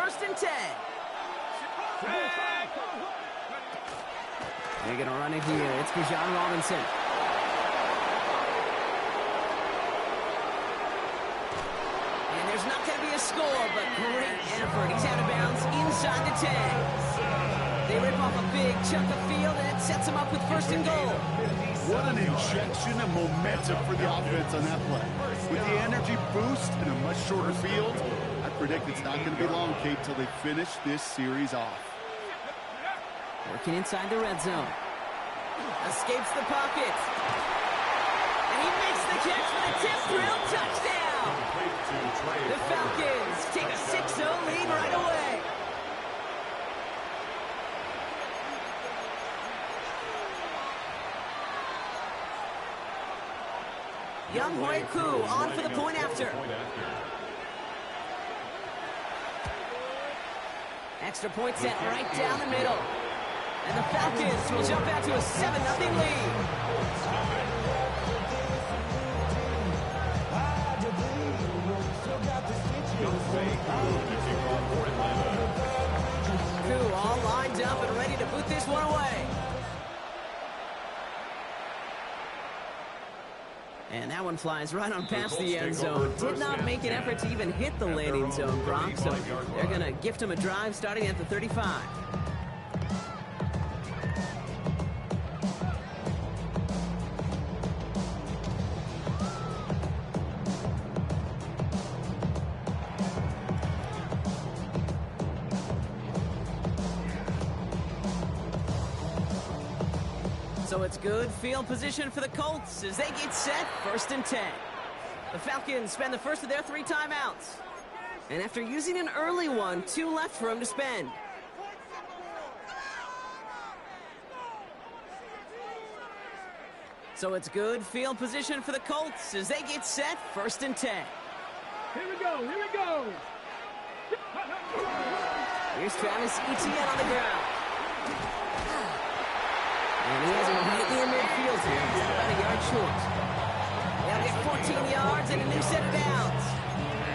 first and 10. They're going to run it here. It's Bijan Robinson. And there's not going to be a score, but great effort. He's out of bounds inside the 10. They rip off a big chunk of field, and it sets him up with first and goal. What an injection of momentum for the offense on that play. With the energy boost in a much shorter field, I predict it's not going to be long, Kate, till they finish this series off. Working inside the red zone. Escapes the pocket. And he makes the catch for the tip drill touchdown. The Falcons take a 6-0 lead right away. Young Hoi Koo on for the point after. Extra point set right down the middle. And the Falcons will jump out to a 7-0 lead. Koo all lined up and ready to boot this one away. And that one flies right on past the end zone. Did not make an effort to even hit the landing zone, Brock. So they're going to gift him a drive starting at the 35. So it's good field position for the Colts as they get set, first and 10. The Falcons spend the first of their 3 timeouts. And after using an early one, 2 left for him to spend. So it's good field position for the Colts as they get set, first and 10. Here we go, here we go. Here's Travis Etienne on the ground. And he has him right near midfield here. He's about a yard short. They'll get 14 yards and a new set of downs.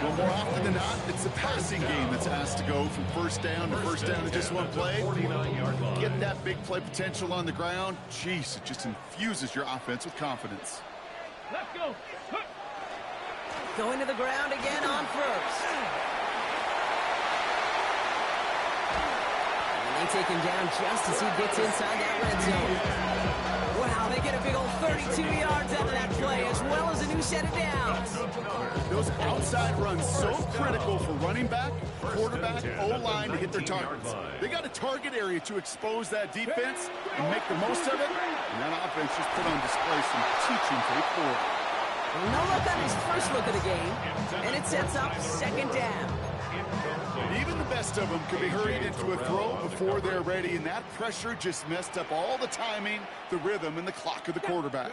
Well, more often than not, it's the passing game that's asked to go from first down to just one play. Get that big play potential on the ground. Jeez, it just infuses your offense with confidence. Let's go. Going to the ground again on first. They take him down just as he gets inside that red zone. Wow, they get a big old 32 yards out of that play, as well as a new set of downs. Those outside runs so critical for running back, quarterback, O-line to hit their targets. They got a target area to expose that defense and make the most of it, and that offense just put on display some teaching tape for it. No look on his first look of the game, and it sets up second down. Even the best of them could be hurried into a throw before they're ready, and that pressure just messed up all the timing, the rhythm, and the clock of the quarterback.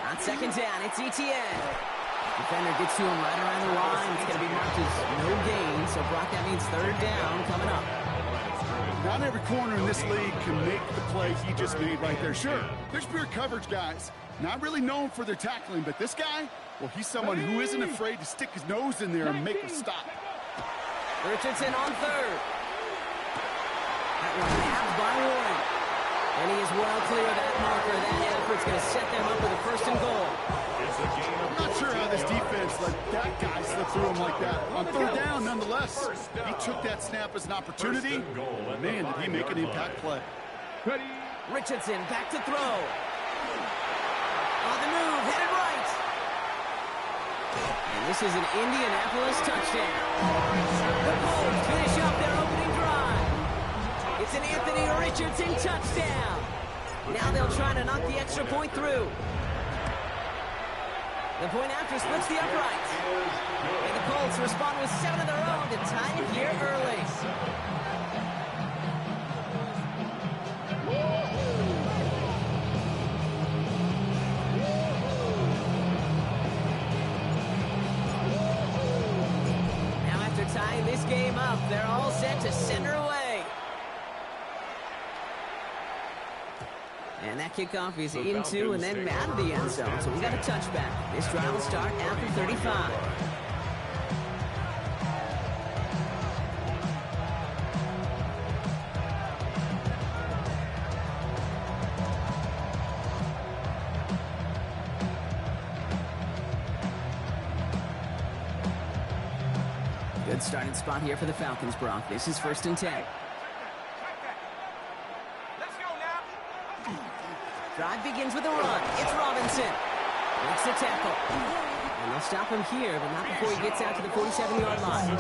On second down, it's Etienne. Defender gets to him right around the line. It's going to be marked as no gain, so Brock, that means third down coming up. Not every corner in this league can make the play he just made right there. Sure, there's pure coverage guys. Not really known for their tackling, but this guy, well, he's someone who isn't afraid to stick his nose in there and make a stop. Richardson on third. That one nabbed by Warren. And he is well clear of that marker. That effort's going to set them up with a first and goal. I'm not sure how this defense let that guy slip through him like that. On third down, nonetheless, he took that snap as an opportunity. Man, did he make an impact play. Richardson back to throw. On the move, headed right. And this is an Indianapolis touchdown. The Colts finish up their opening drive. It's an Anthony Richardson touchdown. Now they'll try to knock the extra point through. The point after splits the upright. And the Colts respond with 7 of their own to tie it here early. Tying this game up, they're all set to send her away. And that kickoff is into and then out of the end zone, so we got a touchback. This drive will start after 35. Good starting spot here for the Falcons, Brock. This is 1st and 10. Let's go now. Drive begins with a run. It's Robinson. Makes the tackle. And they'll stop him here, but not before he gets out to the 47-yard line.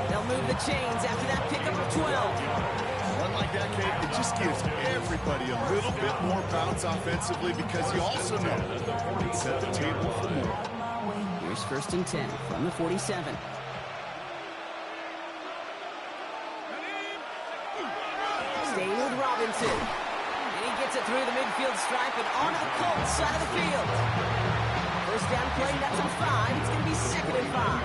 They'll move the chains after that pickup of 12. Run like that, Kate, it just gives everybody a little bit more bounce offensively because you also know it set the table for more. Here's 1st and 10 from the 47. Staying with Robinson. And he gets it through the midfield stripe and onto the Colts side of the field. First down play, that's a 5. It's going to be 2nd and 5.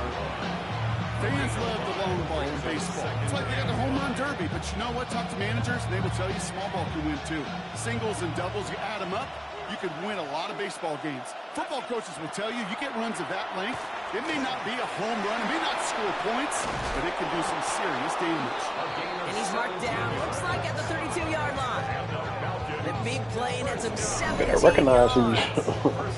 Fans love the long ball in baseball. It's like they got the home run derby, but you know what? Talk to managers, they will tell you small ball can win too. Singles and doubles, you add them up, you could win a lot of baseball games. Football coaches will tell you, you get runs of that length, it may not be a home run, it may not score points, but it can do some serious damage. And he's marked down, looks like at the 32-yard line. The big play and it's some 17 I recognize yards.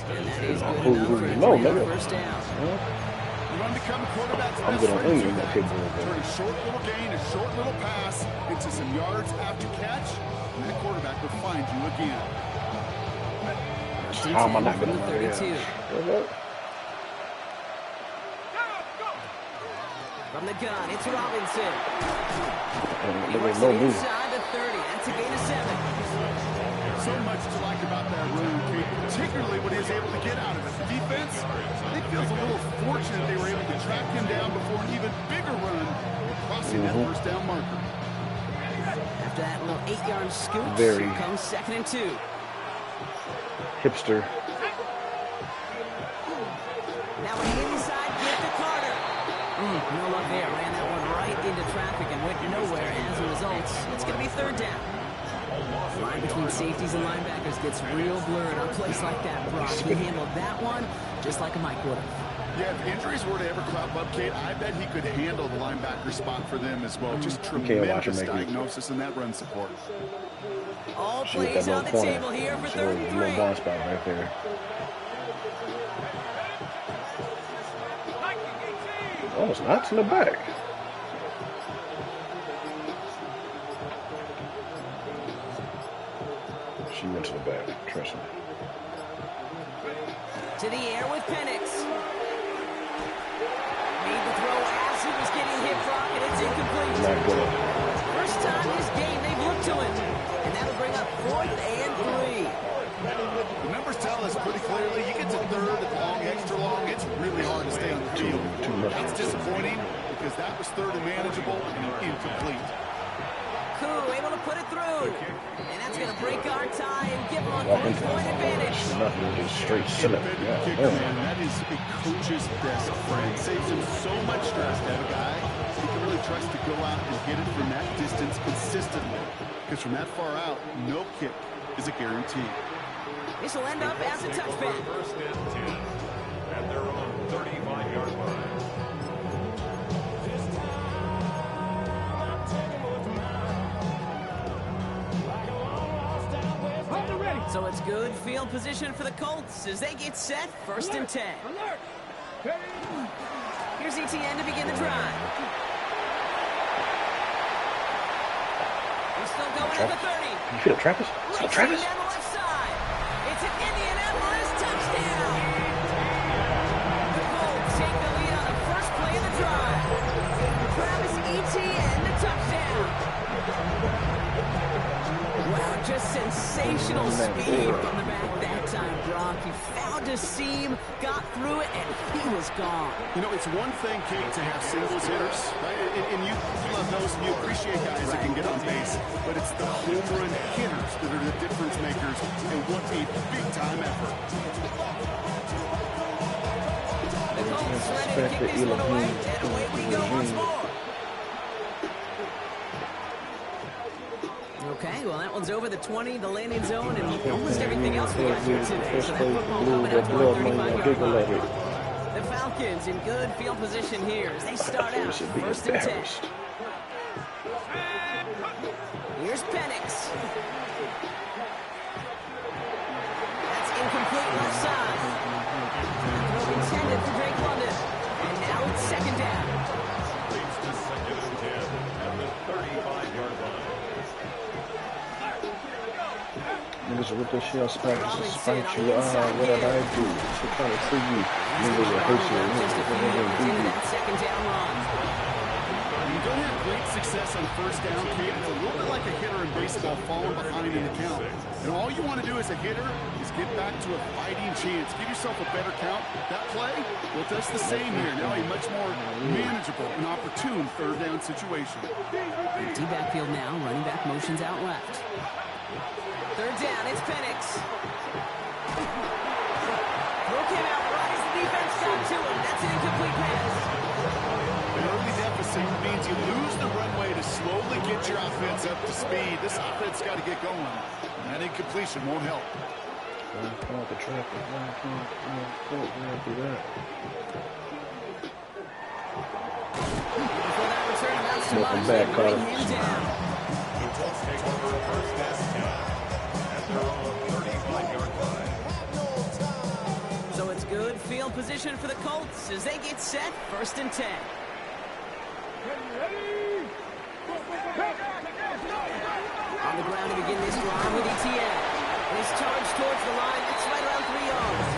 And that is good enough for a 3-yard first down. You want to become a quarterback, I'm good on any of turn a short little gain, a short little pass into some yards after catch, and that quarterback will find you again. How am I not going to 32. From the gun, it's Robinson. He works it inside the 30. That's a gain of 7. So much to like about that run, particularly what he was able to get out of it. The defense, I think, feels a little fortunate they were able to track him down before an even bigger run, crossing that first down marker. After that little 8-yard scoop, Very comes 2nd and 2. Hipster. Now an inside give to Carter. No luck there. Ran that one right into traffic and went nowhere as a result. It's going to be 3rd down. The line between safeties and linebackers gets real blurred on plays like that, Brock. He handled that one just like a Mike would have. Yeah, if injuries were to ever crop up, Kate, I bet he could handle the linebacker spot for them as well. Just tremendous diagnosis in that run support. All plays on the table here for 3rd and 3. Little blind spot right there. Oh, it's not in the back. She went to the back. Trust me. To the air with Penix. Made the throw as he was getting hit, Brock, and it's incomplete. Not good. First time this game they've looked to him. And that'll bring up 4th and 3. The numbers tell us pretty clearly, you get to 3rd and long, extra long, it's really hard to stay on the field. That's disappointing because that was 3rd and manageable and incomplete. Koo able to put it through. And that's going to break our tie and give him a 3-point advantage. Nothing, just straight silly. That is a coach's best friend. Saves him so much stress to have a guy he can really trust to go out and hit it from that distance consistently. Because from that far out, no kick is a guarantee. This will end up as a touchback. 1st and 10 at their own 35-yard line. So it's good field position for the Colts as they get set. 1st and 10. Here's ETN to begin the drive. He's still going at the 30. You feel Travis? Still Travis? Down the left side. It's an Indianapolis touchdown. The Colts take the lead on the first play of the drive. Travis Etienne, the touchdown. Wow, just sensational speed from the back that time, Brock. He found a seam, got through it, and he was gone. You know, it's one thing, Kate, to have singles hitters, right? And you love those, and you appreciate guys that can get on base, but it's the home run hitters that are the difference makers, and what a big-time effort. The Colts ready to kick this one away, and away we go once more. Okay, well, that one's over the 20, the landing zone, and almost everything else we got here today. So that football coming out to our 35-yard line. The Falcons in good field position here as they start out 1st and 10. Here's Penix. That's incomplete left side. Throw intended for Drake London. And now it's 2nd down. practice with this shit. I practice to spite you. What did I do? She's trying to see you. Niggas are hurt you. Just a few yards into that second down run. You don't have great success on first down, Kate. It's a little bit like a hitter in baseball falling behind in the count. And all you want to do as a hitter is get back to a fighting chance. Give yourself a better count. That play, well, that's the same here. Now a much more manageable and opportune third down situation. Empty backfield now. Running back motions out left. Third down, it's Penix. Throw came out right as the defense got to him. That's an incomplete pass. An early deficit means you lose the runway to slowly get your offense up to speed. This offense got to get going. And that incompletion won't help. The traffic. Before that return amounts to Welcome much, back, they bring Carter. him down. The Colts take over a first down at their own 35-yard line. So it's good field position for the Colts as they get set. 1st and 10. On the ground to begin this drive with ETN. His charge towards the line. It's right around 3 yards.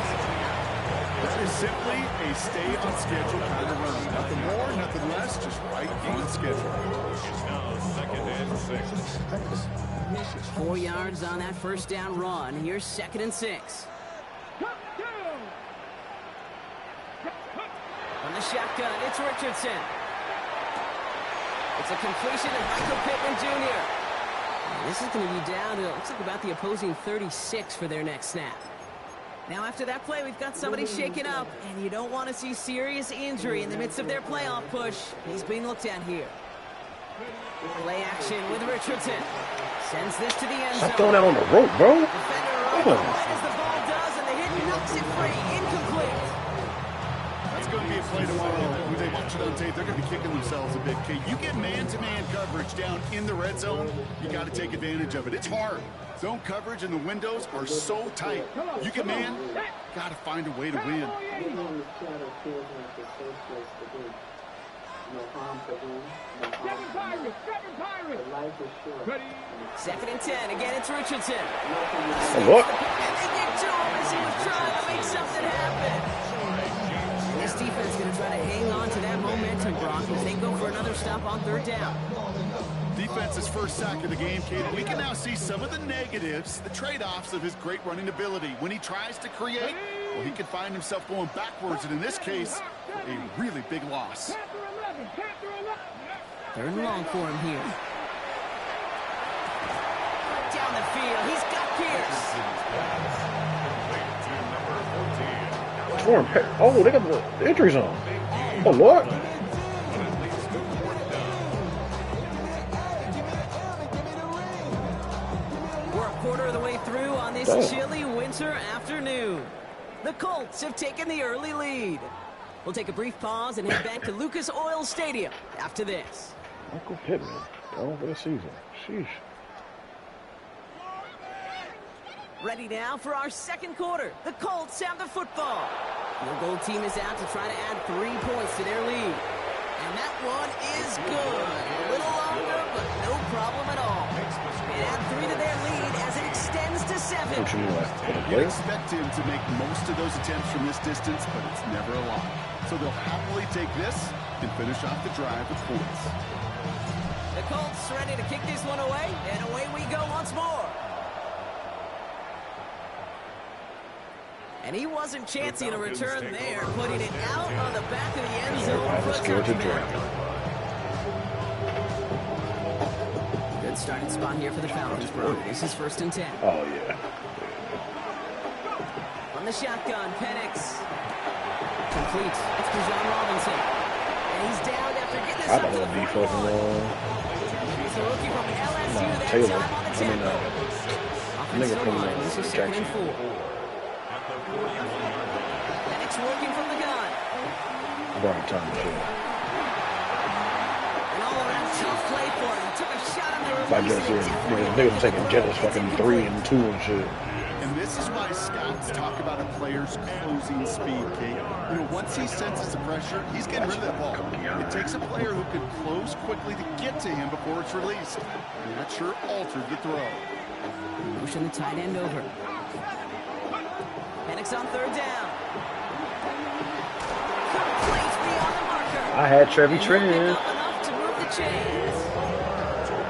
That is simply a stay on schedule kind of run. Nothing more, nothing less, just right on schedule. It's now 2nd and 6. 4 yards on that first down run. Here's 2nd and 6. On the shotgun, it's Richardson. It's a completion to Michael Pittman Jr. This is going to be down to, it looks like about the opposing 36 for their next snap. Now after that play, we've got somebody shaken up, and you don't want to see serious injury in the midst of their playoff push. He's being looked at here. Play action with Richardson. Sends this to the end zone. Stop throwing that on the rope, bro. Defender right as the ball does, and the hit knocks it free. Incomplete. That's going to be a play tomorrow. When they watch it on tape, they're going to be kicking themselves a bit. Okay, you get man-to-man coverage down in the red zone, you got to take advantage of it. It's hard. Zone coverage and the windows are so tight. You get man, got to find a way to win. Second and 10. Again, it's Richardson. Look. And they get to him as he was trying to make something happen. This defense is going to try to hang on to that momentum, Brock, as they go for another stop on 3rd down. Defense's first sack of the game, Kate. We can now see some of the negatives, the trade-offs of his great running ability. When he tries to create, well, he can find himself going backwards, and in this case, a really big loss. 3rd and long for him here. Down the field, he's got Pierce. Oh, they got the injury zone. Oh, Lord. We're a quarter of the way through on this chilly winter afternoon. The Colts have taken the early lead. We'll take a brief pause and head back to Lucas Oil Stadium after this. Michael Pittman, gone for the season. Sheesh. Ready now for our second quarter. The Colts have the football. The goal team is out to try to add 3 points to their lead. And that one is good. A little longer, but no problem at all. And add 3 to their lead as it extends to 7. What you mean, like, You expect him to make most of those attempts from this distance, but it's never a lot. So they'll happily take this and finish off the drive with points. The Colts ready to kick this one away, and away we go once more. And he wasn't chancing a return there, putting it out on the back of the end zone for a touchdown. Good starting spot here for the Falcons, bro. This is 1st and 10. Oh, yeah. On the shotgun, Penix. Complete. It's for John Robinson. And he's down after getting this I up don't to the know if he fucking wrong. He's a rookie from LSU that Taylor. time on the tempo. Nigga Offensive from line. This is 2nd and 4. At the 41-yard line. Penix working from the gun. Wrong time, shit. And all around tough play for him. Took a shot on the Like release. just niggas taking Jennings fucking 3 and 2 and shit. And this is why scouts talk about a player's closing speed, Kate. You know, once he senses the pressure, he's getting rid of that ball. It takes a player who can close quickly to get to him before it's released. And that sure altered the throw. Motion the tight end over. Penix on third down. Complete beyond the marker. I had Trevi Trent. Enough to move the chains.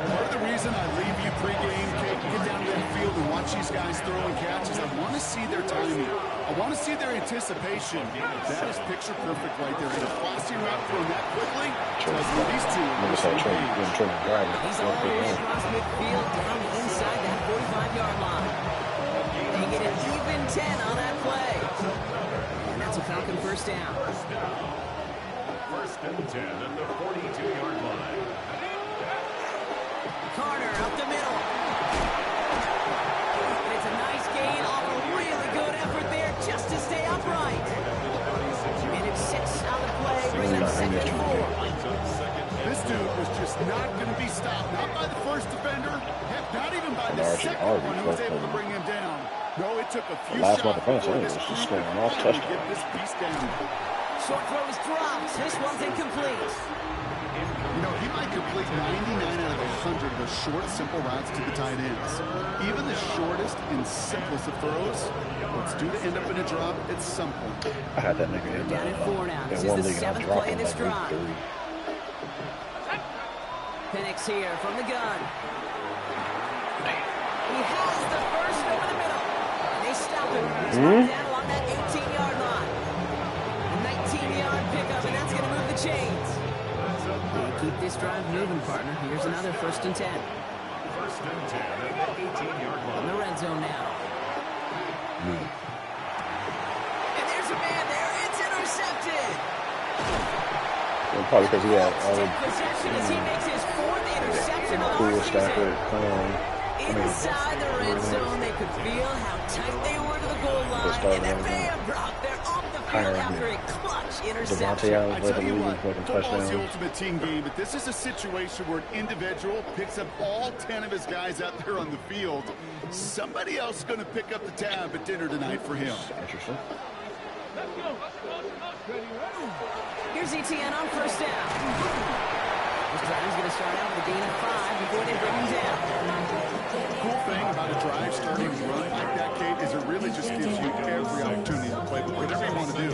Part of the reason I leave you pregame, Kate, get down to that field and watch these guys throw and catch is I want to see their timing. I want to see their anticipation. That is picture perfect right there. In a flossy route thrown that quickly. These two are He's all the way across midfield down inside that 45-yard line. They get an even 10 on that play. And that's a Falcon first down. First and 10 at the 42-yard line. Carter up the middle. And it's a nice gain off a really good effort there just to stay upright. And it's 6 on the play, bringing up 2nd and 4. This dude was just not going to be stopped. Not by the first defender. Heck, not even by the second one who was able to bring him down. No, it took a few shots before this crew could finally get this beast down. Short throw is dropped. This one's incomplete. You know, he might complete 99 out of 100 of those short, simple routes to the tight ends. Even the shortest and simplest of throws, what's due to end up in a drop at some point. I had that nigga hit Down at 4 now. This is the 7th play in this drive. Penix here from the gun. He has the first over the middle. And they stop him. He's down along that 18-yard line. A 19-yard pickup, and that's going to move the chains. Keep this drive moving, partner. Here's another 1st and 10. First and 10 at the 18-yard line. In the red zone now. And there's a man there. It's intercepted. Well, probably because he had all the possession as he makes his 4th interception of cool the Stafford. Inside the red zone, they could feel how tight they were to the goal line. And then bam, Brock, they're off the field after a clutch interception. I tell you what, football's the ultimate team game, but this is a situation where an individual picks up all 10 of his guys out there on the field. Somebody else is going to pick up the tab at dinner tonight for him. Interesting. Here's ETN on first down. This drive is going to start out with a gain of 5 before they bring him down. Cool thing about a drive starting run like that, Kate, is it really just gives you every opportunity to play with whatever you want to do.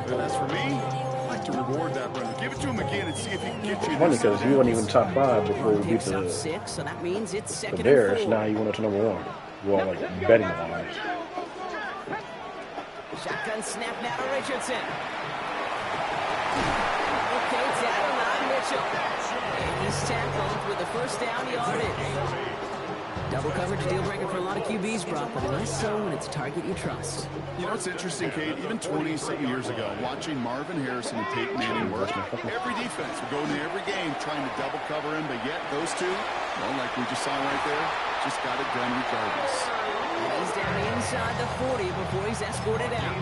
But as for me, I like to reward that run. Give it to him again and see if he can get you. It's funny because he wasn't even top 5 before we beat the 6, so that means it's 2nd the Bears. and 4. Now you went up to number 1. Well, like betting lines. Shotgun snap now to Richardson. Okay, tackle on Mitchell. And he's tackled with the first down yardage. Double coverage deal breaker for a lot of QBs, Brock, but less so when it's a target you trust. You know, it's interesting, Kate, even 20-something years ago, watching Marvin Harrison and Peyton Manning work, every defense would go into every game trying to double cover him, but yet those two, well, like we just saw right there, just got it done regardless. He's down inside the 40 before he's escorted out.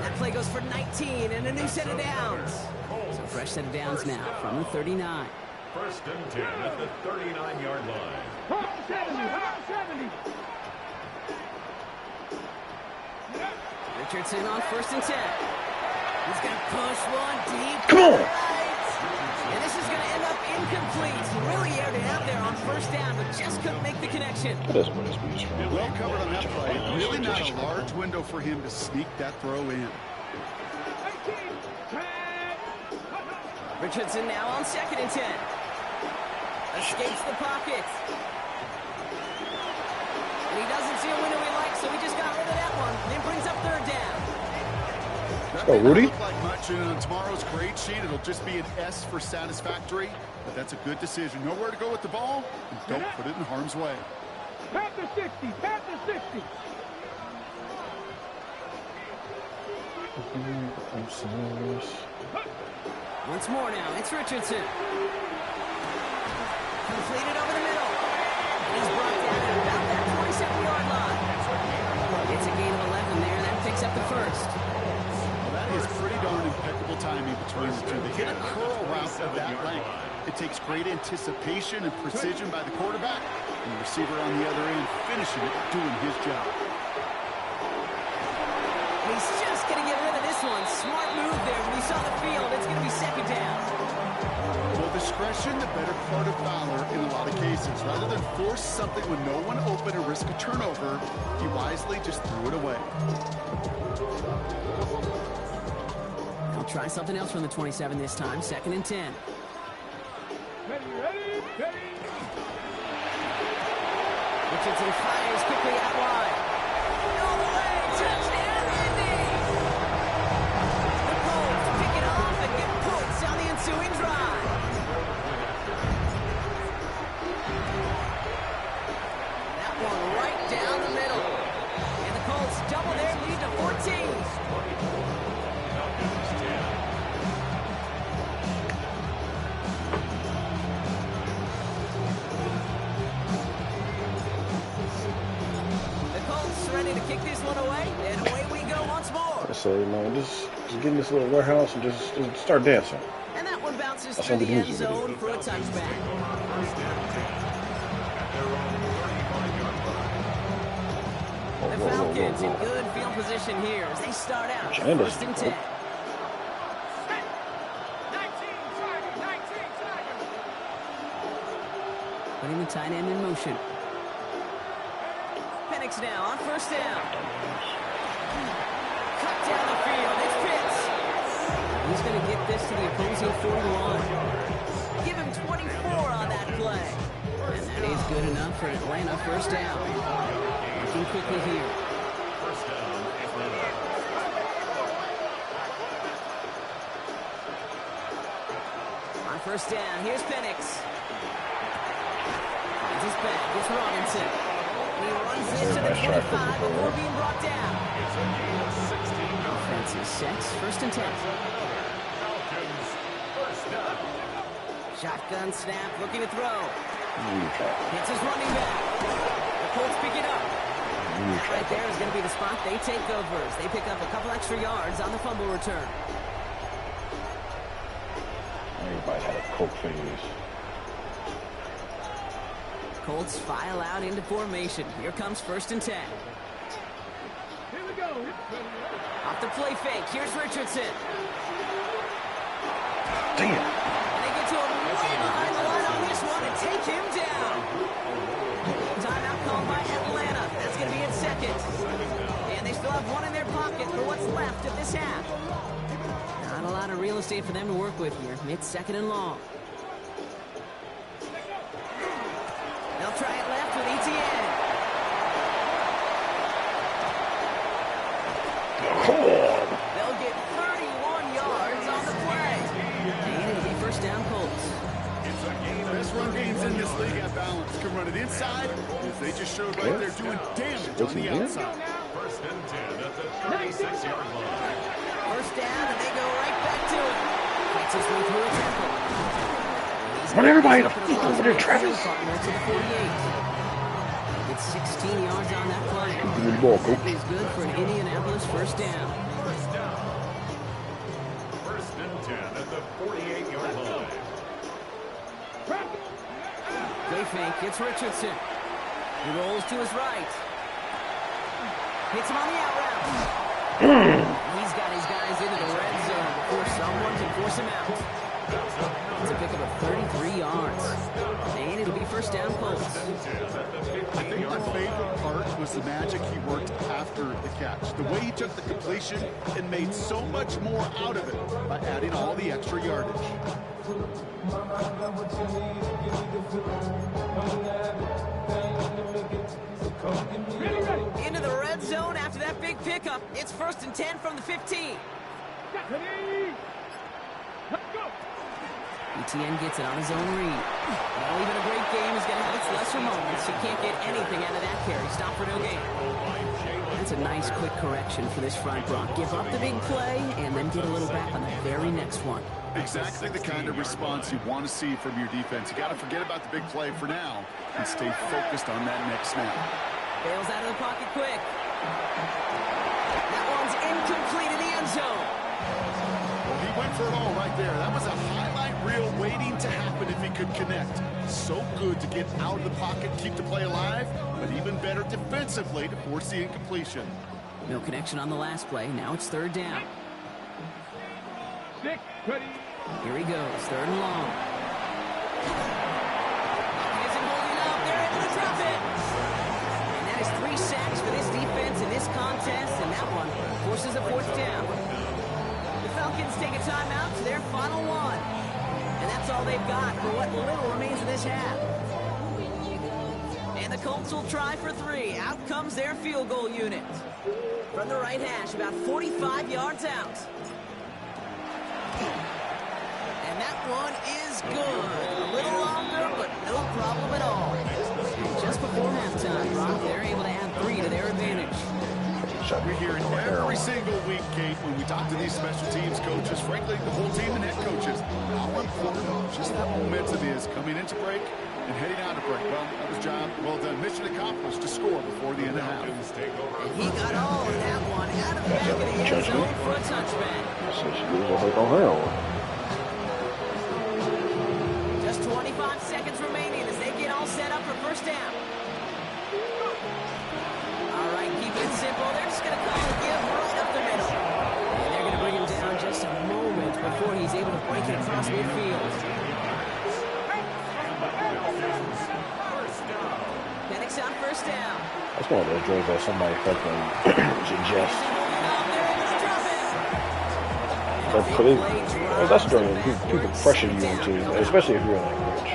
That play goes for 19 and a new set of downs. So fresh set of downs now from the 39. First and 10 at the 39-yard line. 70. Richardson on first and 10. He's going to push one deep. Come on! Right. And this is going to end up incomplete. He really aired it out there on first down, but just couldn't make the connection. Well covered on that play. Really not a large window for him to sneak that throw in. Richardson now on 2nd and 10. Escapes the pocket. And he doesn't see a window he likes, so he just got rid of that one. And brings up 3rd down. That may not look like much on tomorrow's grade sheet. It'll just be an S for satisfactory. But that's a good decision. Know where to go with the ball, and don't put it in harm's way. Panther 60. Panther 60. Once more now, it's Richardson. Completed over the middle. And he's brought down at about that 27-yard line. It's a gain of 11 there. That picks up the first. Well, that is pretty darn impeccable timing between the two. They hit a curl route of that length. It takes great anticipation and precision by the quarterback, and the receiver on the other end finishing it, doing his job. He's just going to get rid of this one. Smart move there. When he saw the field, it's going to be 2nd down. Well, discretion Caution, the better part of valor in a lot of cases. Rather than force something with no one open and risk a turnover, he wisely just threw it away. They'll try something else from the 27 this time. 2nd and 10. Ready. Richardson fires quickly out wide. All the way. Touchdown, Indy! The Colts pick it off and get points on the ensuing drive. That one right down the middle. And the Colts double their lead to 14. Ready to kick this one away, and away we go once more. I say, man, just get in this little warehouse and just start dancing. And that one bounces That's through what the we end do. zone for a touchback. The Falcons in good field position here as they start out Chandler's 1st and 10. 19 Putting the tight end in motion. Penix now on 1st down. Cut down the field. It's Pitts. He's going to get this to the opposing 41. Give him 24 on that play. And that is good enough for Atlanta 1st down. Working quickly here. On 1st down, here's Penix. Finds his back. It's Robinson. He runs this to the 25 before being brought down. Offense is set. 1st and 10. Shotgun snap, looking to throw. Hits his running back. The Colts pick it up. Right there is going to be the spot they take over as they pick up a couple extra yards on the fumble return. Everybody had a coke phase. Colts file out into formation. Here comes 1st and 10. Here we go. Off the play fake. Here's Richardson. Damn. And they get to him way behind the line on this one and take him down. Timeout called by Atlanta. That's going to be in 2nd. And they still have one in their pocket for what's left of this half. Not a lot of real estate for them to work with here. It's 2nd and long. They'll try it left with Etienne. They'll get 31 yards on the play. And it'll be 1st down Colts. Best run games in this league at balance. Can run it inside, as they just showed right there, doing damage on the outside. 1st and 10 at the 36-yard line. 1st down, and they go right back to it. Gets his way through a tackle. Want everybody to fuck over there, Travis. To the 48. It's 16 yards on that play. Give me the ball, coach. That is good for an Indianapolis 1st down. 1st and 10 at the 48-yard line. Play fake, it's Richardson. He rolls to his right. Hits him on the out route. He's got his guys into the red zone before someone can force him out. It's a pickup of 33 yards. And it'll be 1st down Colts. I think my favorite part was the magic he worked after the catch. The way he took the completion and made so much more out of it by adding all the extra yardage. Into the red zone after that big pickup. It's 1st and 10 from the 15. Let's go. Etienne gets it on his own read. Well, even a great game is going to have its lesser moments. You can't get anything out of that carry. Stop for no gain. That's a nice quick correction for this front row. Give up the big play and then get a little back on the very next one. Exactly the kind of response you want to see from your defense. You got to forget about the big play for now and stay focused on that next snap. Bails out of the pocket quick. That one's incomplete in the end zone. Well, he went for it all right there. That was a highlight reel waiting to happen if he could connect. So good to get out of the pocket, keep the play alive, but even better defensively to force the incompletion. No connection on the last play. Now it's 3rd down. 6, ready. Here he goes, 3rd and long. that's all they've got for what little remains of this half. And the Colts will try for 3. Out comes their field goal unit. From the right hash, about 45 yards out. And that one is good. A little longer, but no problem at all. And just before halftime, Brock, they're able to add 3 to their advantage. We hear it every single week, Kate, when we talk to these special teams coaches, frankly, the whole team and head coaches, how important just that momentum is coming into break and heading out of break. Well, that was job well done. Mission accomplished to score before the end of the half. And he got all of that one out of the back of the end zone for a touchback. Just 25 seconds remaining as they get all set up for first down. All right, keep it simple. They're just going to call a give right up the middle. And they're going to bring him down just a moment before he's able to break it across midfield. Penix on first down. That's one of those drills that somebody fucking suggest. That's a drill that people pressure you into, especially if you're like rich.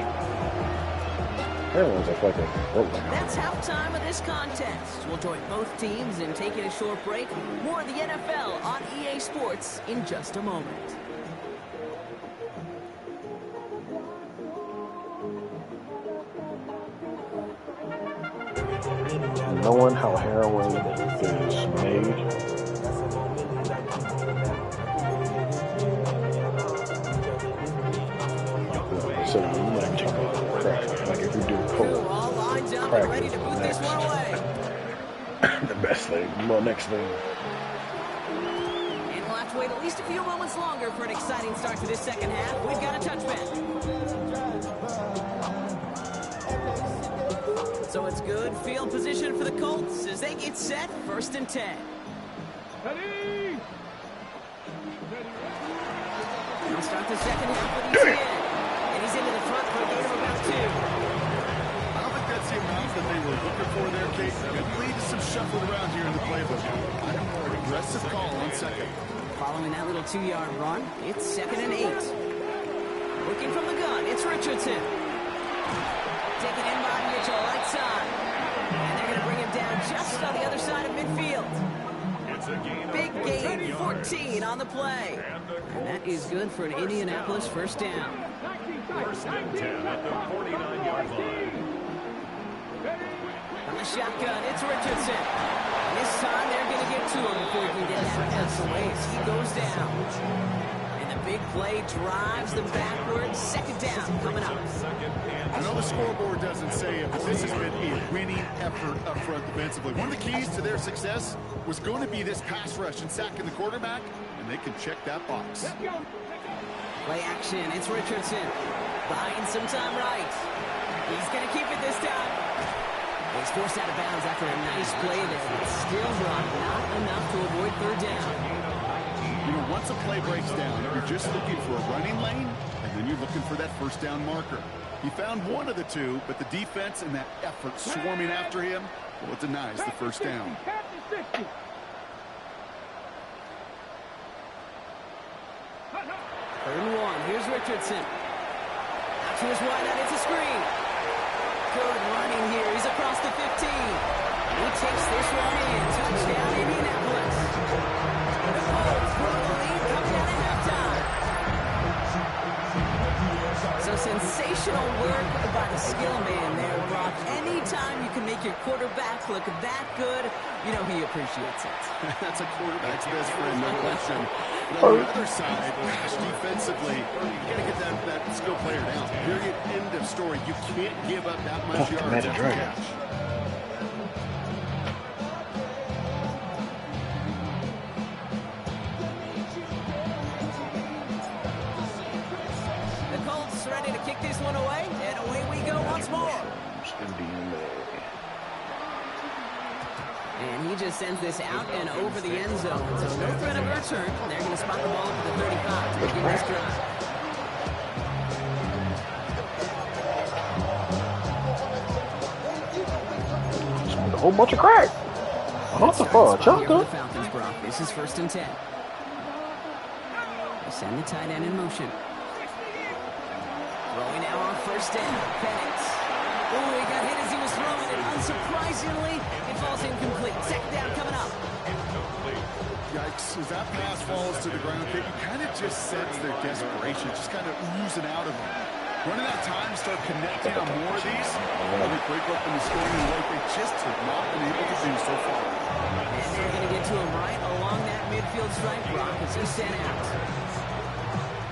Everyone's a fucking rope. That's halftime of this contest. We'll join both teams in taking a short break. More of the NFL on EA Sports in just a moment. Knowing how heroin is made, so you're not talking about crack. Like if you do coke, crack is the best thing. Well, next thing. And we'll have to wait at least a few moments longer for an exciting start to this second half. We've got a touchback. So it's good field position for the Colts as they get set, 1st and 10. Ready? They'll start the second half with ETN. And he's into the front for a gain of about 2. I don't think that's the amount that they were looking for there, Kate. It leaves some shuffle around here in the playbook. An aggressive call on second. Following that little 2-yard run, it's 2nd and 8. Looking from the gun, it's Richardson. Taken in by Mitchell, right side. And they're going to bring him down just on the other side of midfield. Big gain, 14 on the play. And that is good for an Indianapolis first down. 1st and 10 at the 49-yard line. From the shotgun, it's Richardson. And this time they're going to get to him before he can get that pass away as he goes down. And the big play drives them backwards. 2nd down coming up. I know the scoreboard doesn't say it, but this has been a winning effort up front defensively. One of the keys to their success was going to be this pass rush and sacking the quarterback, and they can check that box. Play action, it's Richardson. Buying some time right. He's going to keep it this time. He's forced out of bounds after a nice play there. But still, Brock, not enough to avoid 3rd down. You know, once a play breaks down, you're just looking for a running lane, and then you're looking for that 1st down marker. He found one of the two, but the defense and that effort swarming after him, well, it denies the 1st down. 3rd and 1, here's Richardson. Out to his wide out, it's a screen. Good running here, he's across the 15. He takes this one in, touchdown Indianapolis. The Colts grow the lead coming out of halftime. So sensational work by the skill man there, Brock. Anytime you can make your quarterback look that good, you know he appreciates it. That's a quarterback's best friend, no question. But on the other side, defensively, you got to get that skill player down. Period. End of story. You can't give up that much yards after catch. The Colts ready to kick this one away, and away we go once more. And he just sends this out and over the end zone. So no threat of a return. They're going to spot the ball at the 35 to begin this drive. A whole bunch of crack. What the fuck? The Falcons, Brock. This is 1st and 10. They send the tight end in motion. first down. Penix. Oh, he got hit as he was throwing it. Unsurprisingly, it falls incomplete. Second down coming up. Yikes, as that pass falls to the ground, you kind of just sense their desperation, just kind of oozing out of them. Running out of time to start connecting on more of these, they break open the scoring like they just have not been able to do so far. And they're going to get to him right along that midfield stripe, Brock, as he's sent out.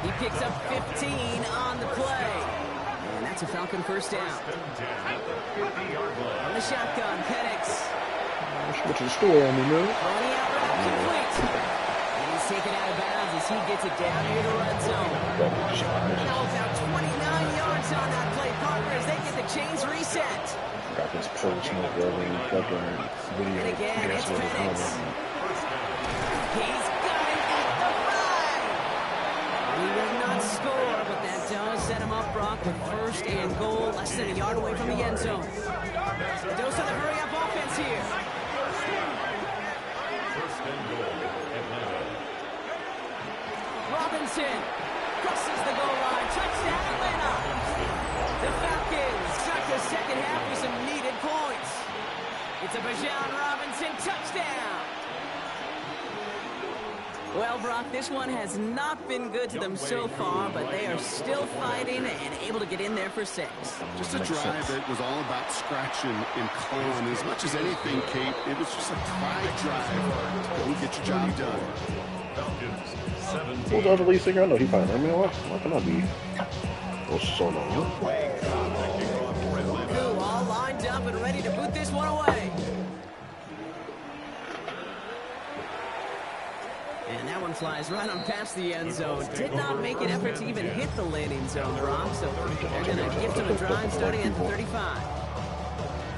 He picks up 15 on the play. And that's a Falcon first down. On the shotgun, Penix. What's the story on me, man? Throwing out route complete. And he's taken out of bounds as he gets it down near the red zone. Now about 29 yards on that play, Parker, as they get the chains reset. Got this personal building fucking video. And again, it's Penix. He's got it at the 5. He will not score, but that does set him up, Brock, with first and goal, less than a yard away from the end zone. Dose of the hurry-up offense here. Robinson crosses the goal line. Touchdown, Atlanta. The Falcons start the second half with some needed points. It's a Bijan Robinson touchdown. Well, Brock, this one has not been good to them so far, but they are still fighting and able to get in there for 6. Just a drive that was all about scratching and clawing. As much as anything, Kate, it was just a pride drive. Go get your job done. Who's the other lead singer? I know he probably, I mean, why can I be so long? All lined up and ready to boot this one away. And that one flies right on past the end zone. Did not make an effort to even hit the landing zone, Brock. So they're going to give him a drive starting at the 35.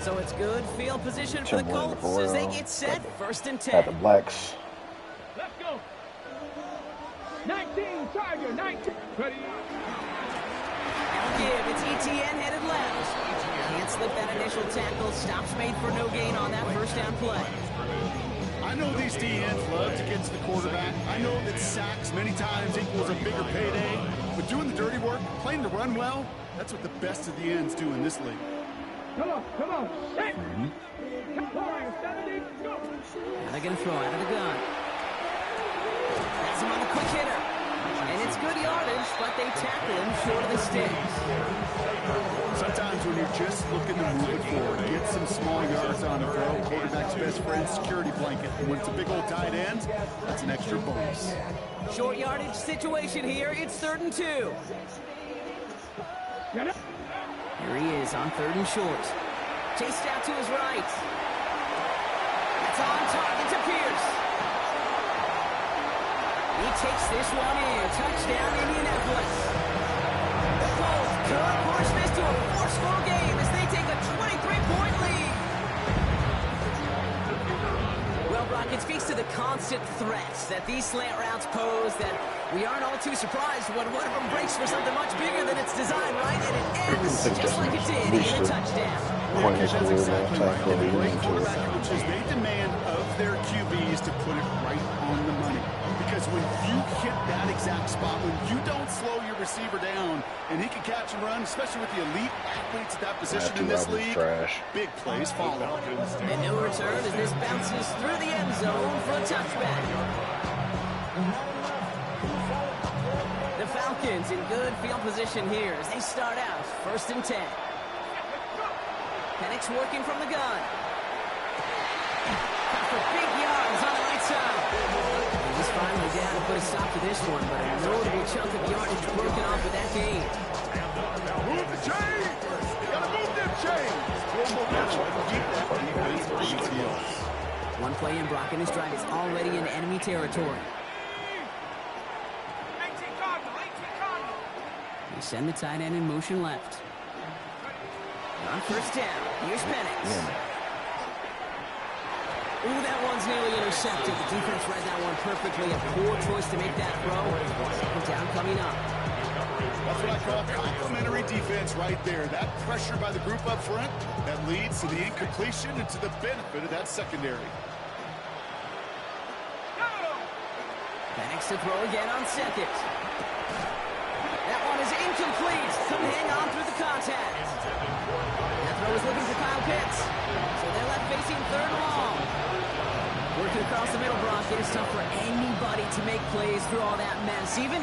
So it's good field position for the Colts as they get set. First and 10. At the Blacks. Let's go. 19, Tiger, 19. Ready. Now give, it's ETN headed left. Can't slip that initial tackle. Stops made for no gain on that first down play. I know these DNs love to get to the quarterback. I know that sacks many times equals a bigger payday. But doing the dirty work, playing the run well, that's what the best of the ends do in this league. Come on. Hey. Pouring, 70, go. Now they're going to throw out of the gun. That's him on the quick hitter. And it's good yardage, but they tackle him short of the sticks. Sometimes when you're just looking to move it forward, get some small yards on the throw, quarterback's best friend, security blanket. And when it's a big old tight end, that's an extra bonus. Short yardage situation here. It's 3rd and 2. Here he is on 3rd and short. Chased out to his right. It's on target to Pierce. He takes this one in. Touchdown, Indianapolis. The Colts could push this to a 4-score game as they take a 23-point lead. Well, Brock, it speaks to the constant threats that these slant routes pose that we aren't all too surprised when one of them breaks for something much bigger than its design, right? And it ends just like it did in a touchdown. That's exactly right. And the great quarterback coaches, they demand of their QBs to put it right on the money. Because when you hit that exact spot, when you don't slow your receiver down, and he can catch and run, especially with the elite athletes at that position in this league, big plays follow. And no return as this bounces through the end zone for a touchback. The Falcons in good field position here as they start out 1st and 10. Penix working from the gun. Got for big yards on the right side. He's finally down to put a stop to this one, but a notable chunk of yardage broken off with that game. Move the chains! Gotta move them chains! Keep that defense on the field. One play in, Brock, and his drive is already in enemy territory. They send the tight end in motion left. On 1st down, here's Penix. Ooh, that one's nearly intercepted. The defense read that one perfectly. A poor choice to make that throw. Second down coming up. That's what I call complimentary defense right there. That pressure by the group up front, that leads to the incompletion and to the benefit of that secondary. Penix to throw again on 2nd. That one is incomplete. Couldn't hang on through the always tough for anybody to make plays through all that mess, even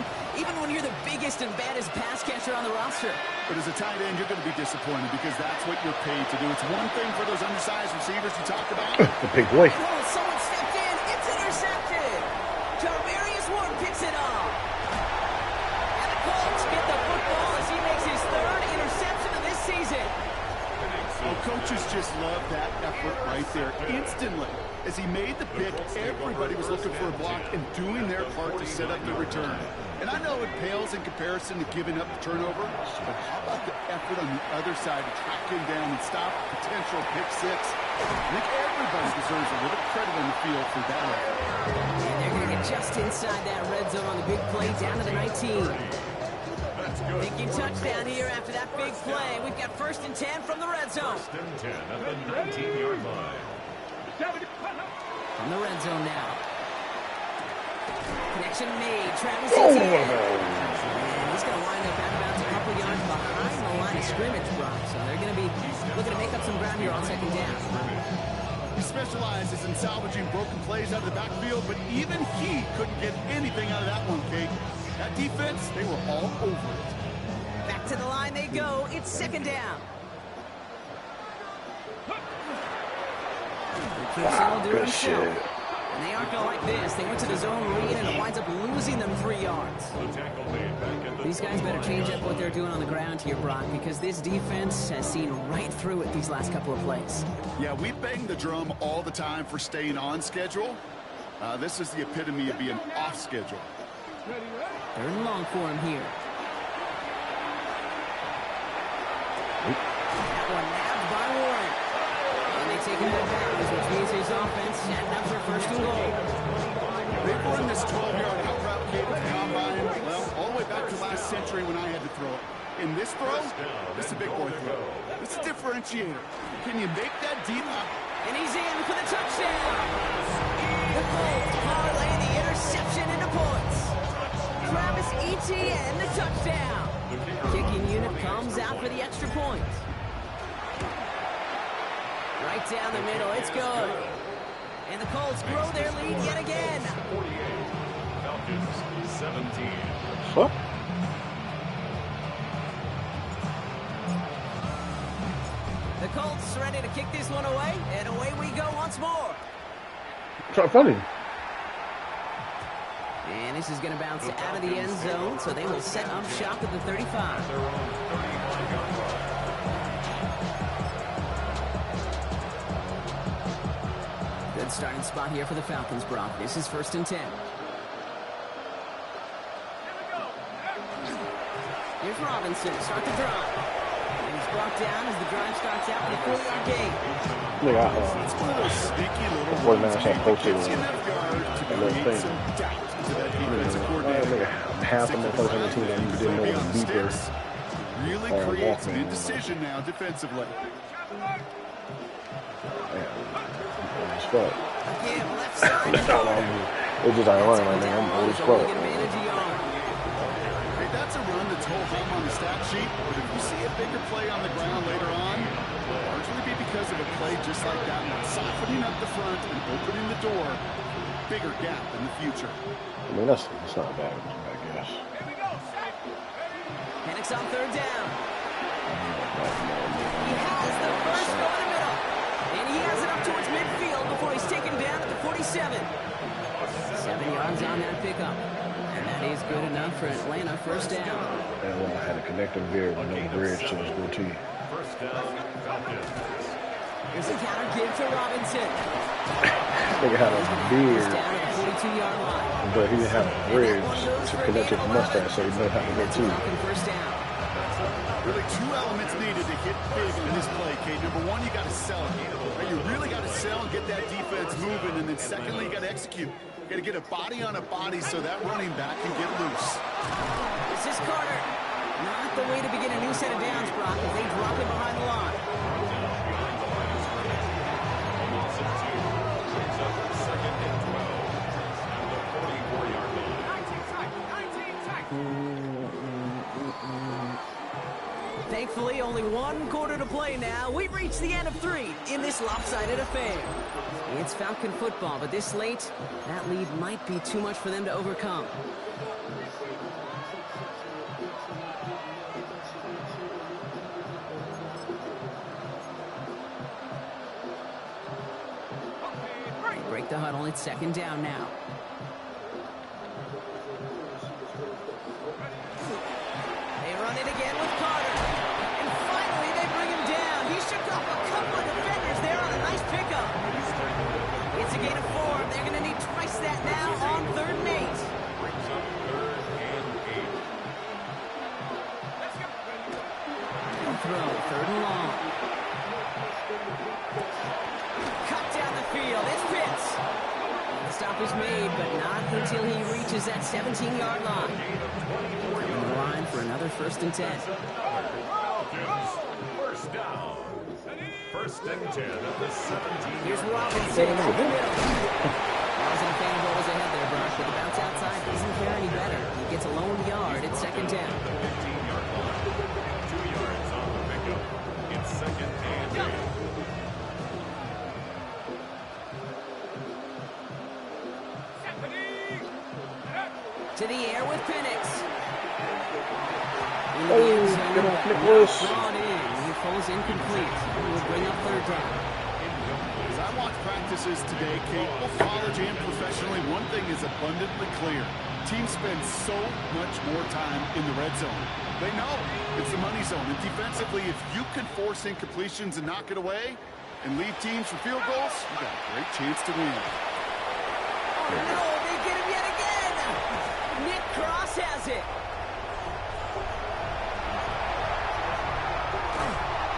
when you're the biggest and baddest pass catcher on the roster. But as a tight end, you're going to be disappointed because that's what you're paid to do. It's one thing for those undersized receivers you talked about. The big boy. Oh, someone stepped in. It's intercepted. Jarvarius Ward picks it off. And the Colts get the football as he makes his third interception of this season. Well, coaches just love that effort right there instantly. As he made the pick, everybody was looking for a block and doing their part to set up the return. And I know it pales in comparison to giving up the turnover, but how about the effort on the other side to track him down and stop a potential pick six? I think everybody deserves a little credit on the field for that effort. And they're going to get just inside that red zone on the big play down to the 19. Thinking touchdown here after that big play. We've got 1st and 10 from the red zone. 1st and 10 at the 19-yard line. From the red zone now. Connection made. Travis Etienne. And he's going to wind up out of bounds a couple yards behind the line of scrimmage, Brock. So they're going to be looking to make up some ground here on 2nd down. He specializes in salvaging broken plays out of the backfield, but even he couldn't get anything out of that one, Kate. That defense, they were all over it. Back to the line they go. It's 2nd down. Good shit. And they aren't going to like this. They went to the zone read, and it winds up losing them 3 yards. These guys better change up what they're doing on the ground here, Brock, because this defense has seen right through it these last couple of plays. Yeah, we bang the drum all the time for staying on schedule. This is the epitome of being off schedule. 3rd and long for him here. That one nabbed by Warren. And they take him to bounds, which means his offense setting up for 1st and goal. They've run this 12-yard out route kid at the combine, well, all the way back to last century when I had to throw it. In this throw, this is a big boy throw. It's a differentiator. Can you make that deep? And he's in for the touchdown. The Colts parlay the interception into points. Travis Etienne, the touchdown. Kicking unit comes out for the extra point. Right down the middle, it's good. And the Colts grow their lead yet again. 48. Falcons 17. What? The Colts ready to kick this one away, and away we go once more. It's not funny. And this is going to bounce out of the end zone, so they will set up shop at the 35. Their own 35-yard line. Good starting spot here for the Falcons, Brock. This is 1st and 10. Here's Robinson to start the drive. And he's brought down as the drive starts out with a 4-yard gain. Yeah, It's one of those sneaky little Boy, man, runs, that's not Kate, supposed that to, gets you enough yards to that little create thing. some doubt into that defensive coordinator. half of the first 17 that you didn't know was deeper. Really creates an indecision now defensively. It's fuck. Again, left side. It's just ironic, man. I'm old as fuck. Hey, that's a run that's whole home on the stat sheet, but if you see a bigger play on the ground later on, it'll largely be because of a play just like that one, softening up the front and opening the door. Bigger gap in the future. I mean, that's not bad, I guess. Penix on 3rd down. He has the first go in the middle. And he has it up towards midfield before he's taken down at the 47. 7 yards on that pickup. And that is good enough for Atlanta. 1st down. And I had a connecting veer with no bridge to his goatee. 1st down, Falcons. Here's a counter give to Robinson. Nigga had a beard, Down at the 42-yard line. but he didn't have a bridge to connect his mustache, so he didn't have to go too. Falcon 1st down. Really 2 elements needed to hit big in this play, Kate. Number one, you got to sell it. Right? You really got to sell and get that defense moving. And then secondly, you got to execute. You got to get a body on a body so that running back can get loose. This is Carter. Not the way to begin a new set of downs, Brock, as they drop it behind the line. Thankfully, only one quarter to play now. We've reached the end of 3 in this lopsided affair. It's Falcon football, but this late, that lead might be too much for them to overcome. Break the huddle. It's 2nd down now. They run it again with Carter. And finally, they bring him down. He shook off a couple of defenders there on a nice pickup. It's a gain of 4. They're going to need twice that now on 3rd and 8. Brings up 3rd and 8. He'll throw 3rd and long. Cut down the field. It's Pitts. The stop is made, but not until he reaches that 17-yard line. On the line for another 1st and 10. Falcons, 1st down. 1st and 10 at the 17. Here's Robinson up the middle. Wasn't a fan of what was ahead there, Brock, but the bounce outside doesn't fare any better. He gets a lone yard at 2nd down. 15-yard line. 2 yards on the pickup. It's 2nd and 8. To the air with Penix. Get off Nicholas. Brought in. He falls incomplete. He will bring up 3rd down. As I watch practices today, Kate, both college and professionally, one thing is abundantly clear. Teams spend so much more time in the red zone. They know it's the money zone. And defensively, if you can force incompletions and knock it away and leave teams for field goals, you got a great chance to win. Oh, no, they get him yet again. Nick Cross has it.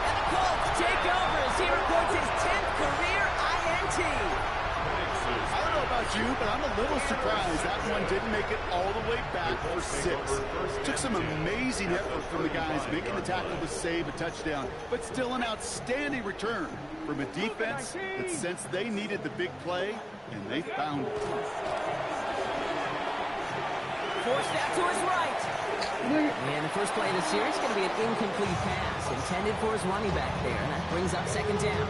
And the Colts take over as he reports his 10th career INT. I don't know about you, but I'm a little surprised that one didn't make it all the way back for 6. Took some amazing effort from the guys making the tackle to save a touchdown, but still an outstanding return from a defense that sensed they needed the big play, and they found it. Forced out to his right. And the first play of the series is going to be an incomplete pass intended for his running back there. And that brings up 2nd down.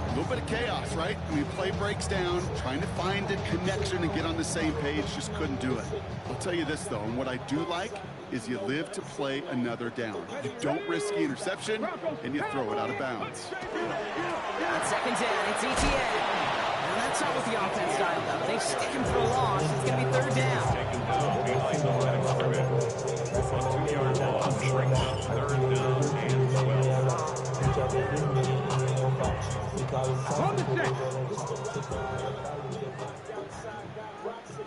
A little bit of chaos, right? I mean, play breaks down, trying to find a connection and get on the same page, just couldn't do it. I'll tell you this, though, and what I do like is you live to play another down. You don't risk the interception, and you throw it out of bounds. On 2nd down, it's ETN. And that's not what the offense style does. They stick him for a loss. It's going to be 3rd down. Taken down behind the line of scrimmage. This one 2-yard loss brings up 3rd down and 12. On the set.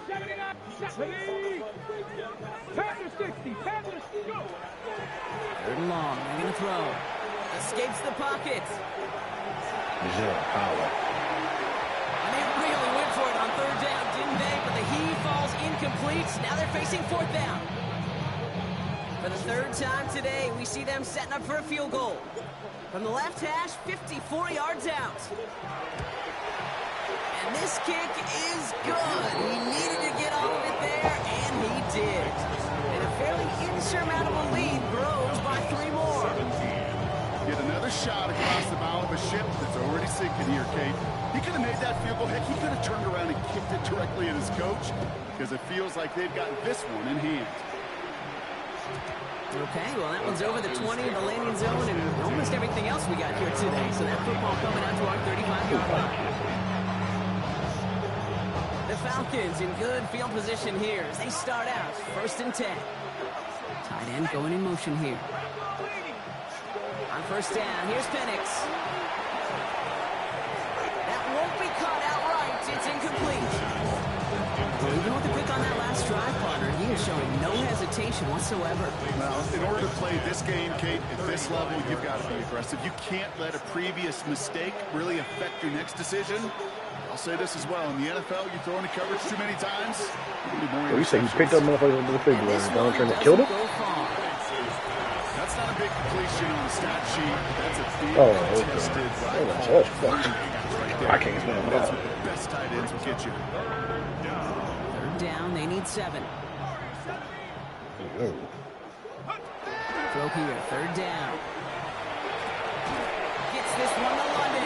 79, 70. Turn to 60. Turn to go. 3rd and long. They're going to throw. Escapes the pocket. And they really went for it on 3rd down, didn't they? But the heave falls incomplete. Now they're facing 4th down. For the 3rd time today, we see them setting up for a field goal. From the left hash, 54 yards out. And this kick is good. He needed to get all of it there, and he did. And a fairly insurmountable lead grows by 3 more. Get another shot across the bow of a ship that's already sinking here, Kate. He could have made that field goal. Heck, he could have turned around and kicked it directly at his coach, because it feels like they've got this one in hand. Okay, well, that one's over the 20 in the landing zone and almost everything else we got here today. So that football coming out to our 35-yard line. The Falcons in good field position here as they start out 1st and 10. Tight end going in motion here. On 1st down, here's Penix. That won't be caught outright. It's incomplete. Well, even with the pick on that last drive, partner, he is showing no hesitation whatsoever. Well, in order to play this game, Kate, at this level, you've got to be aggressive. You can't let a previous mistake really affect your next decision. I'll say this as well. In the NFL, you throw into coverage too many times. What do you say? He picked up motherfuckers with the big boy and Donald Trump killed him? That's not a big completion on the stat sheet. That's a big contested I can't smell That's what the best tight ends will get you. 3rd down, they need 7. throw here, third down. Gets this one to London.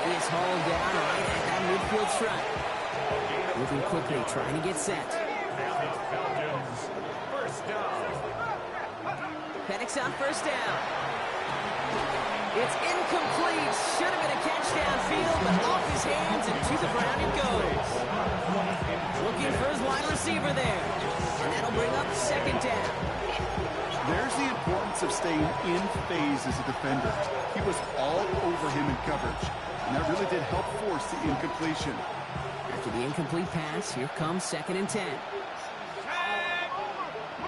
He is hauled down right at that midfield stripe. Moving quickly, trying to get set. Falcons, first down. Penix on first down. It's incomplete. Should have been a catch downfield, but off his hands and to the ground it goes. Looking for his wide receiver there. And that'll bring up second down. There's the importance of staying in phase as a defender. He was all over him in coverage, and that really did help force the incompletion. After the incomplete pass, here comes 2nd and 10.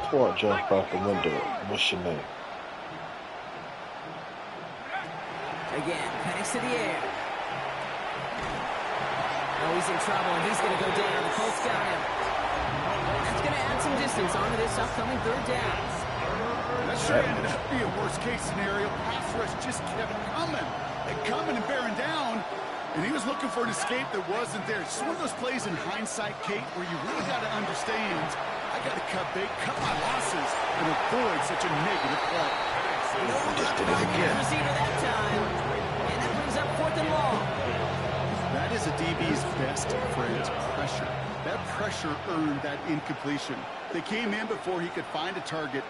Before I jump out the window, what's your name? Again, Penix to the air. Oh, he's in trouble, and he's going to go down. The Colts got him. That's going to add some distance onto this upcoming third down. That sure ended up being a worst-case scenario. Pass rush just kept coming and bearing down, and he was looking for an escape that wasn't there. It's one of those plays in hindsight, Kate, where you really got to understand, I got to cut bait, cut my losses, and avoid such a negative play. Just did it again. Receiver that time, and that brings up 4th and long. That is a DB's best friend, pressure. That pressure earned that incompletion. They came in before he could find a target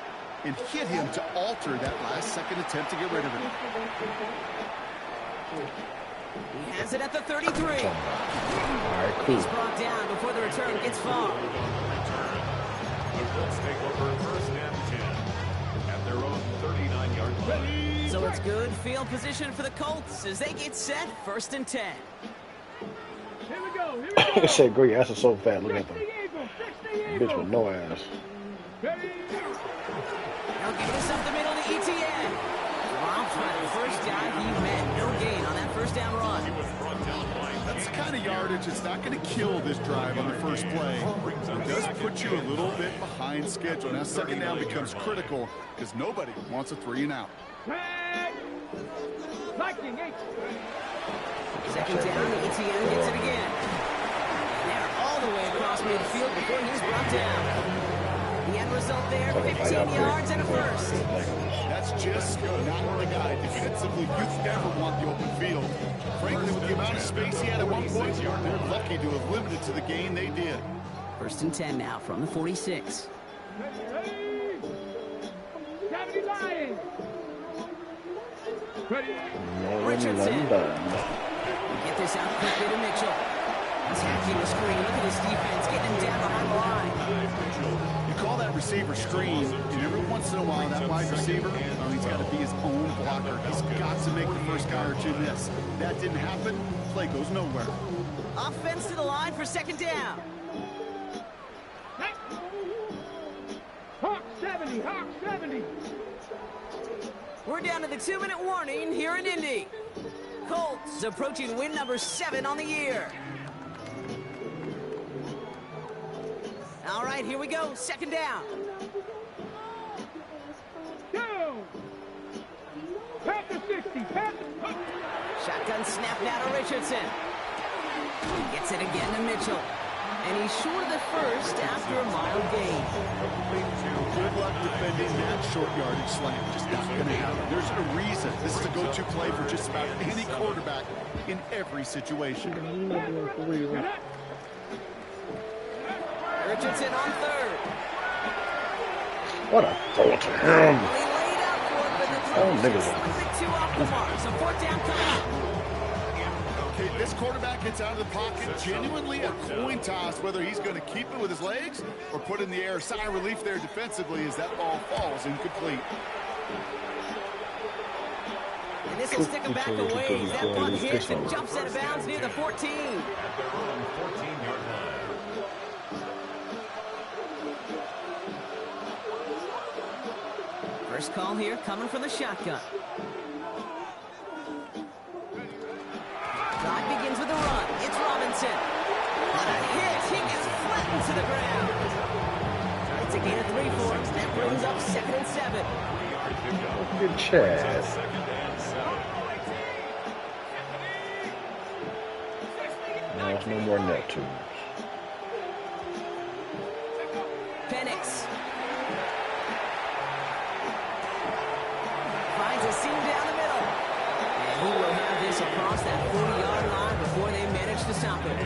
and hit him to alter that last-second attempt to get rid of it. He has it at the 33. All right, cool. He's brought down before the return gets far. The Colts take over first and 10 at their own 39-yard line. So it's good field position for the Colts as they get set, 1st and 10. Here we go. Here we go. It said Greg, ass is so fat. Look at them. 60 Eagles. 60 Bitch Eagles. with no ass. Ready? Now give this up the middle to ETN. Dropped by the first guy he met. No gain on that first down run. That's the kind of yardage that's not going to kill this drive on the first play. It does put you a little bit behind schedule. Now second down becomes critical because nobody wants a 3-and-out. Tag. Viking 8. Second down, ETN gets it again. And they're all the way across midfield before he's brought down. The end result there, 15 yards and a first. That's just not the guy. Defensively, you never want the open field. Frankly, with the amount of space he had at one point, they're lucky to have limited to the gain they did. 1st and 10 now from the 46. Ready? Gravity Lions. Ready? Richardson. Get this out quickly to Mitchell. Attacking the screen. Look at his defense getting him down behind the line. You call that receiver screen, and every once in a while, that wide receiver, he's got to be his own blocker. He's got to make the first guy or two miss. That didn't happen. Play goes nowhere. Offense to the line for second down. Hawk 70. Hawk 70. We're down to the 2-minute warning here in Indy. Colts approaching win number 7 on the year. All right, here we go. Second down. Go. Panther 60. Panther. Shotgun snap now to Richardson. He gets it again to Mitchell. And he's short of the first after a mild gain. Good luck defending that short yardage slant. Just not going to happen. There's a reason. This is a go-to play for just about any quarterback in every situation. Richardson on third. What a throw to him. He laid out for it, but the throw Oh, was niggas. just a little bit too off the mark. So 4th down coming up. Okay, this quarterback gets out of the pocket. Genuinely a coin toss whether he's going to keep it with his legs or put it in the air. Sigh of relief there defensively as that ball falls incomplete. And this will stick him back a ways. That punt hits and jumps out of bounds near the 14. At their own 14-yard line. First call here coming from the shotgun. Drive begins with a run. It's Robinson. What a hit. He gets flattened to the ground. It's a gain of 3 for him. That brings up 2nd and 7. Good Chad. No, there's no more Neptunes. Penix. pass across that 40-yard line before they manage to stop it.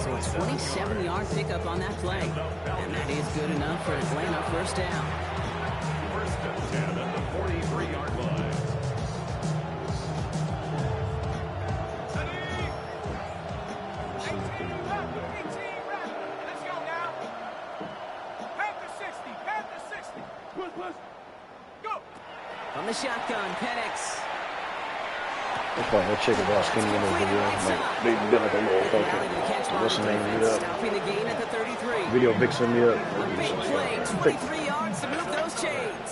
So a 27-yard pickup on that play. And that is good enough for Atlanta first down. First and 10 at the 43-yard line. From the shotgun, Penix. That's why that chick is all skinny in the video. Like, they did like a little fucking, what's the name of it up? Stopping the gain at the 33. Video vixen me up. A big play, 23 yards to move those chains.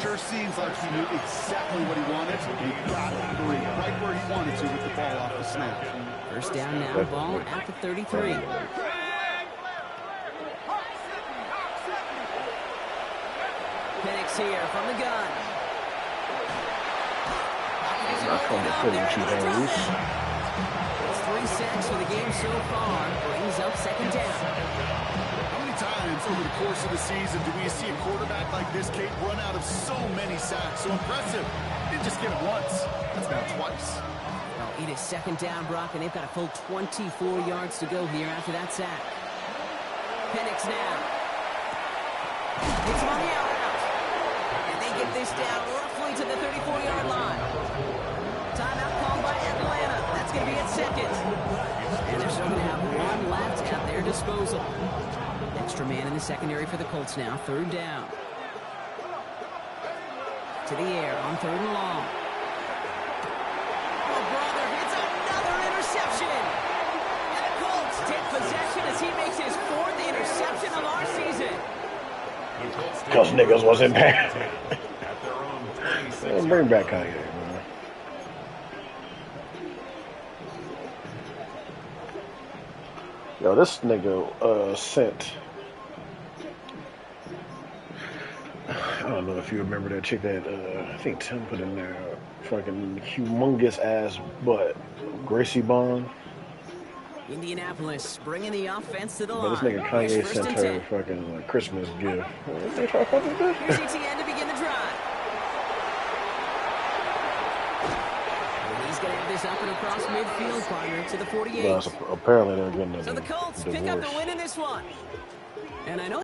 Sure seems like he knew exactly what he wanted. He got three right where he wanted to with the ball off the snap. First down now, ball at the 33. Penix here from the gun. Not from the footing she has. It's 3 sacks for the game so far. Brings up second down. How many times over the course of the season do we see a quarterback like this, Kate, run out of so many sacks? So impressive. He didn't just get it once. That's now twice. Well, it is second down, Brock, and they've got a full 24 yards to go here after that sack. Penix now. It's on the out route. And they get this down roughly to the 34-yard line. Timeout called by Atlanta. That's going to be at second. And they're still going to have one left at their disposal. Extra man in the secondary for the Colts now. Third down. To the air on third and long. Oh, brother, it's another interception. And the Colts take possession as he makes his 4th interception of our season. Because niggas wasn't there. Bring back Kanye, man. Yo, this nigga sent. I don't know if you remember that chick that I think Tim put in there. Fucking humongous ass butt. Gracie Bond. Indianapolis bringing the offense to the But line. this nigga Kanye sent her a fucking like, Christmas gift. They try to fuck with this? Here's ETN to begin the drive. And he's going to have this up and across midfield, partner, to the 48. Well, apparently they're getting a So the Colts pick up the win in this one. And I know